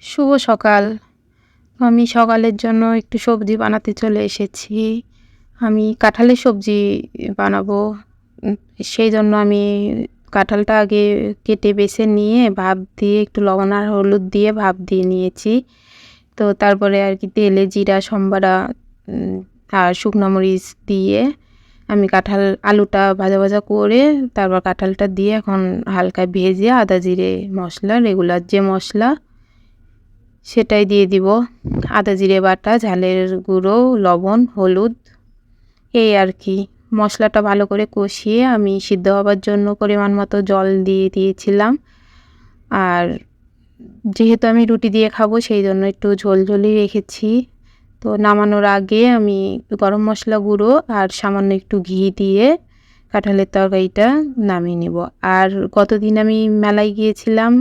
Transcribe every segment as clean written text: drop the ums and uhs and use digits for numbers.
শুভ সকাল। আমি সকালের জন্য একটু সবজি বানাতে চলে এসেছি। আমি কাঁঠালের সবজি বানাবো। উম সেই জন্য আমি কাঁঠালটা আগে কেটে বেছে নিয়ে ভাপ দিয়ে একটু লবণ আর হলুদ দিয়ে ভাপ দিয়ে নিয়েছি। তো তারপরে আর কি তেলে জিরা, সম্বারা আর শুকনো মরিচ দিয়ে আমি আলুটা ভাজা করে তারপর কাঁঠালটা দিয়ে এখন হালকা ভেজে আদা জিরে মশলা, রেগুলার যে মশলা সেটাই দিয়ে দিব। আদা জিরে বাটা, ঝালের গুঁড়ো, লবণ, হলুদ, এই আর কি। মশলাটা ভালো করে কষিয়ে আমি সিদ্ধ হবার জন্য পরিমাণ মতো জল দিয়ে দিয়েছিলাম। আর যেহেতু আমি রুটি দিয়ে খাবো সেই জন্য একটু ঝোলঝোলই রেখেছি। তো নামানোর আগে আমি গরম মশলা গুঁড়ো আর সামান্য একটু ঘি দিয়ে কাঁঠালের তরকারিটা নামিয়ে নেব। আর গতদিন আমি মেলায় গিয়েছিলাম।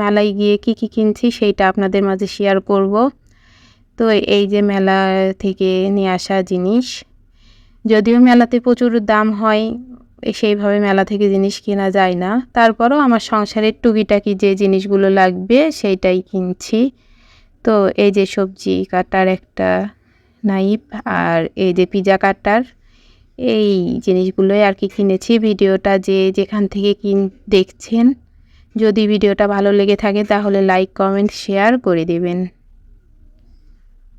মেলায় গিয়ে কি কিনছি সেইটা আপনাদের মাঝে শেয়ার করব। তো এই যে মেলা থেকে নিয়ে আসা জিনিস, যদিও মেলাতে প্রচুর দাম হয়, সেইভাবে মেলা থেকে জিনিস কেনা যায় না, তারপরও আমার সংসারের টুকিটাকি যে জিনিসগুলো লাগবে সেইটাই কিনছি। তো এই যে সবজি কাটার একটা নাইফ আর এই যে পিজা কাটার, এই জিনিসগুলোই আর কি কিনেছি। ভিডিওটা যে যেখান থেকে দেখছেন, যদি ভিডিওটা ভালো লেগে থাকে তাহলে লাইক, কমেন্ট, শেয়ার করে দেবেন।